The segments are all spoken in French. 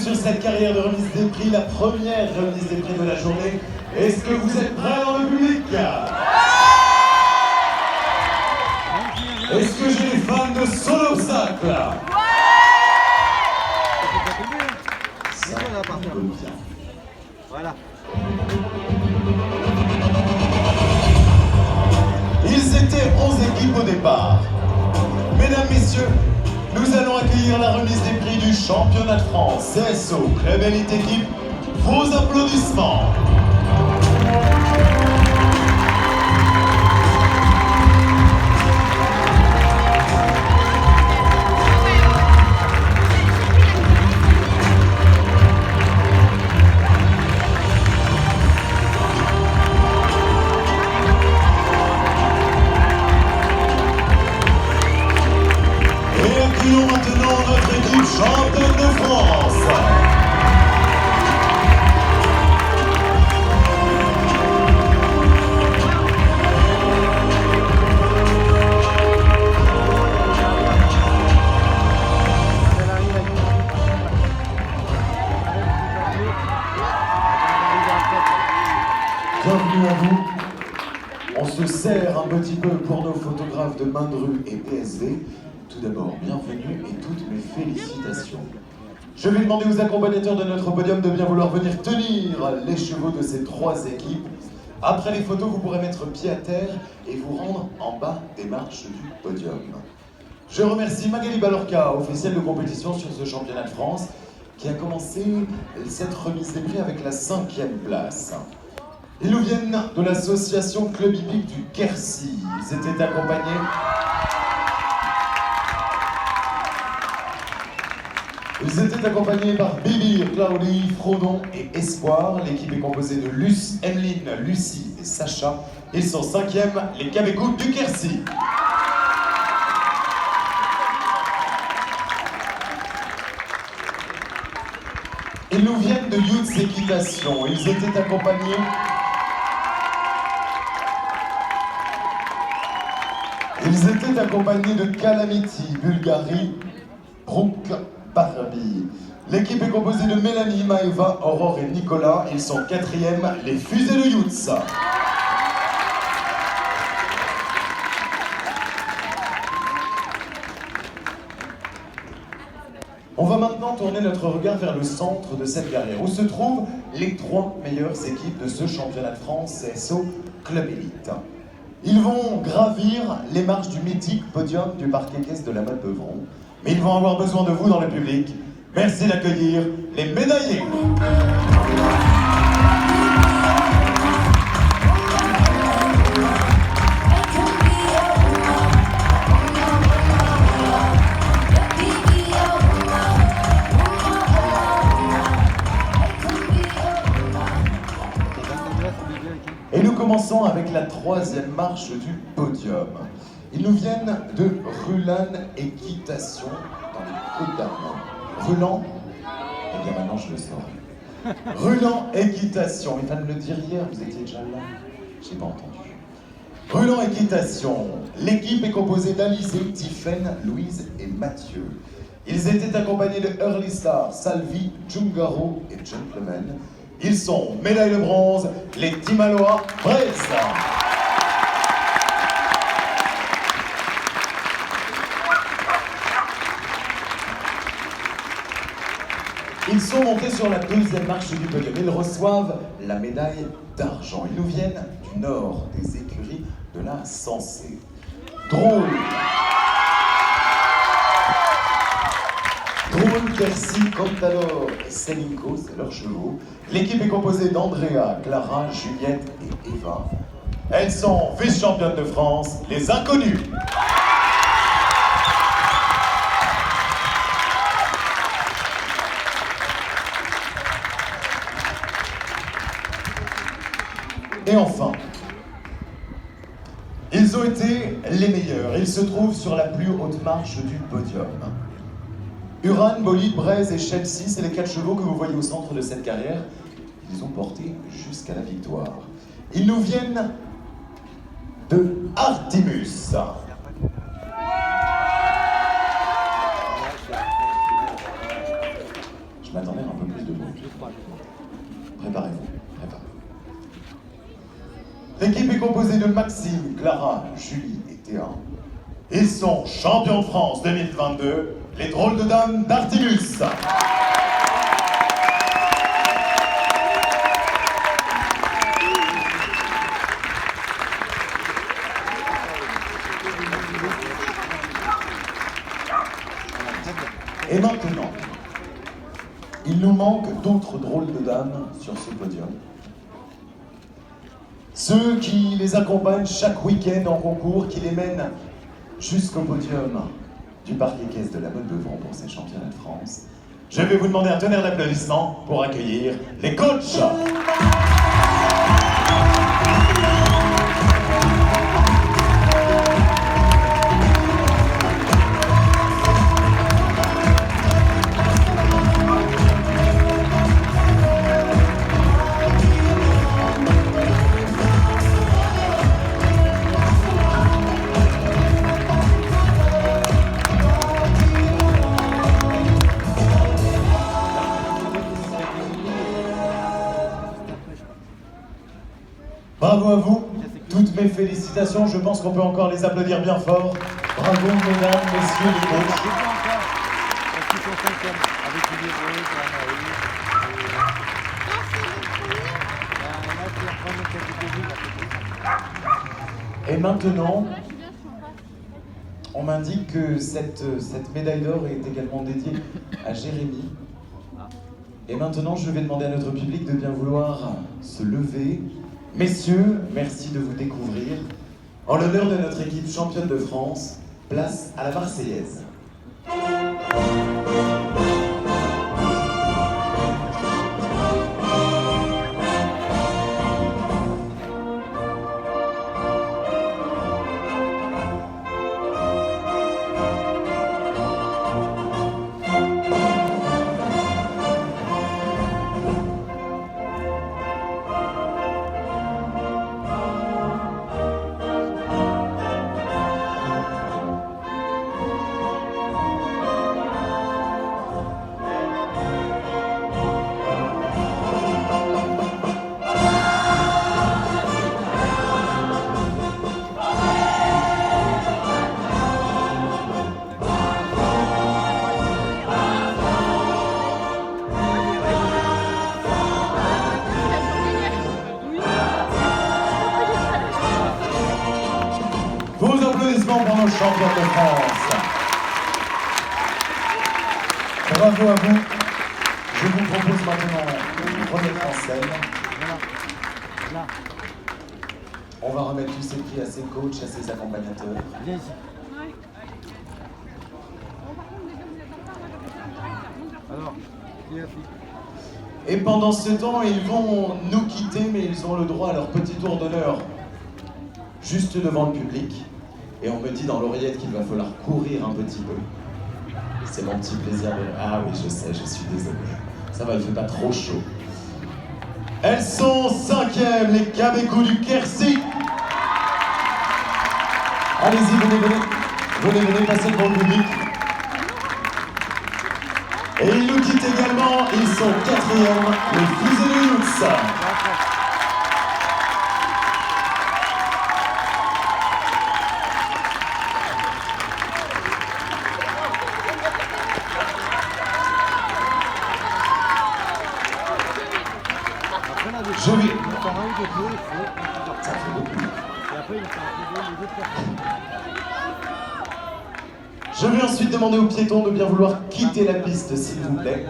sur cette carrière de remise des prix, la première remise des prix de la journée. Est-ce que vous êtes prêts dans le public? Est-ce que j'ai des fans de saut d'obstacle? Ça va bien. Voilà. Ils étaient 11 équipes au départ. Mesdames, Messieurs, nous allons accueillir la remise des prix du championnat de France CSO Club Elite Équipe. Vos applaudissements. Accueillons maintenant notre équipe championne de France. Bienvenue à vous. On se serre un petit peu pour nos photographes de main de rue et PSV. Tout d'abord, bienvenue et toutes mes félicitations. Je vais demander aux accompagnateurs de notre podium de bien vouloir venir tenir les chevaux de ces trois équipes. Après les photos, vous pourrez mettre pied à terre et vous rendre en bas des marches du podium. Je remercie Magali Balorca, officielle de compétition sur ce championnat de France, qui a commencé cette remise des prix avec la 5e place. Ils nous viennent de l'association Club Hippique du Quercy. Ils étaient accompagnés par Bibi, Claudie, Frodon et Espoir. L'équipe est composée de Luce, Emeline, Lucie et Sacha. Ils sont 5e, les Cabécous du Quercy. Ils nous viennent de Youths Équitation. Ils étaient accompagnés de Calamity, Bulgarie, Brooke, Barbie. L'équipe est composée de Mélanie, Maëva, Aurore et Nicolas. Ils sont 4e, les Fusées de Youths. On va maintenant tourner notre regard vers le centre de cette carrière, où se trouvent les 3 meilleures équipes de ce championnat de France CSO Club Elite. Ils vont gravir les marches du mythique podium du parc équestre de la Motte-Beuvron. Mais ils vont avoir besoin de vous dans le public. Merci d'accueillir les médaillés. Et nous commençons avec la 3e marche du podium. Ils nous viennent de Rulan Équitation dans les Côtes d'Armor. Rulan, eh bien maintenant je le saurai. Rulan Équitation, il fallait me le dire hier, vous étiez déjà là. J'ai pas entendu. Rulan Équitation, l'équipe est composée d'Alizé, Tiffaine, Louise et Mathieu. Ils étaient accompagnés de Early Star, Salvi, Jungaro et Gentleman. Ils sont médaille de bronze, les Timaloa Brest. Ils sont montés sur la 2e marche du podium. Ils reçoivent la médaille d'argent. Ils nous viennent du nord, des écuries de la Sensée. Drôle, Quercy, Contador et Selinko, c'est leurs chevaux. L'équipe est composée d'Andrea, Clara, Juliette et Eva. Elles sont vice-championnes de France, les Inconnues. Et enfin, ils ont été les meilleurs. Ils se trouvent sur la plus haute marche du podium. Uran, Bolide, Braise et Chelsea, c'est les 4 chevaux que vous voyez au centre de cette carrière. Ils ont porté jusqu'à la victoire. Ils nous viennent de Artemus. Je m'attendais à un peu plus de bruit. Préparez-vous, préparez-vous. L'équipe est composée de Maxime, Clara, Julie et Théa. Ils sont champions de France 2022, les drôles de dames d'Artimus. Et maintenant, il nous manque d'autres drôles de dames sur ce podium. Ceux qui les accompagnent chaque week-end en concours, qui les mènent jusqu'au podium du parc équestre de la Motte-Beuvron pour ces championnats de France. Je vais vous demander un tonnerre d'applaudissements pour accueillir les coachs. Bravo à vous, toutes mes félicitations, je pense qu'on peut encore les applaudir bien fort. Bravo mesdames, messieurs les coachs. Et maintenant, on m'indique que cette médaille d'or est également dédiée à Jérémy. Et maintenant, je vais demander à notre public de bien vouloir se lever. Messieurs, merci de vous découvrir. En l'honneur de notre équipe championne de France, place à la Marseillaise. Vos applaudissements pour nos champions de France. Bravo à vous. Je vous propose maintenant de remettre en scène. On va remettre tous ces prix à ses coachs, à ses accompagnateurs. Et pendant ce temps, ils vont nous quitter, mais ils ont le droit à leur petit tour d'honneur juste devant le public. Et on me dit dans l'oreillette qu'il va falloir courir un petit peu. C'est mon petit plaisir de... Ah oui, je sais, je suis désolé. Ça va, il fait pas trop chaud. Elles sont 5e, les Cabécous du Quercy. Allez-y, venez, passez devant le public. Et ils nous quittent également, ils sont 4e, les Fusées de Lutz. Je vais... Ça fait beaucoup. Je vais ensuite demander aux piétons de bien vouloir quitter la piste, s'il vous plaît.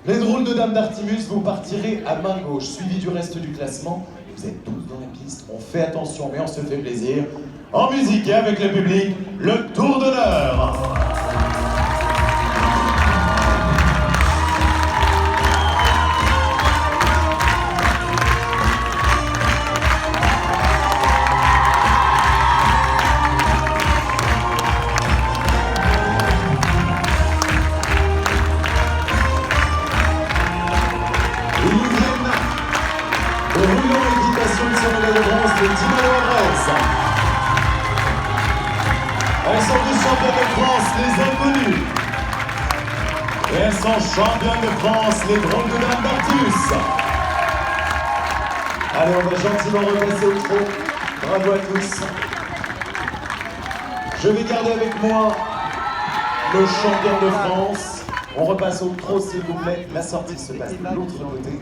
Les drôles de dames d'Artimus, vous partirez à main gauche, suivi du reste du classement. Vous êtes tous dans la piste, on fait attention, mais on se fait plaisir. En musique et avec le public, le tour d'honneur. roulant équitation de médaille de bronze, les Dino Alvarez. Elles sont les championnes de France, les Inconnues. Et elles sont championnes de France, les drôles de Dames d'Artus. Allez, on va gentiment repasser au trot. Bravo à tous. Je vais garder avec moi le champion de France. On repasse au trot, s'il vous plaît. La sortie se passe de l'autre côté.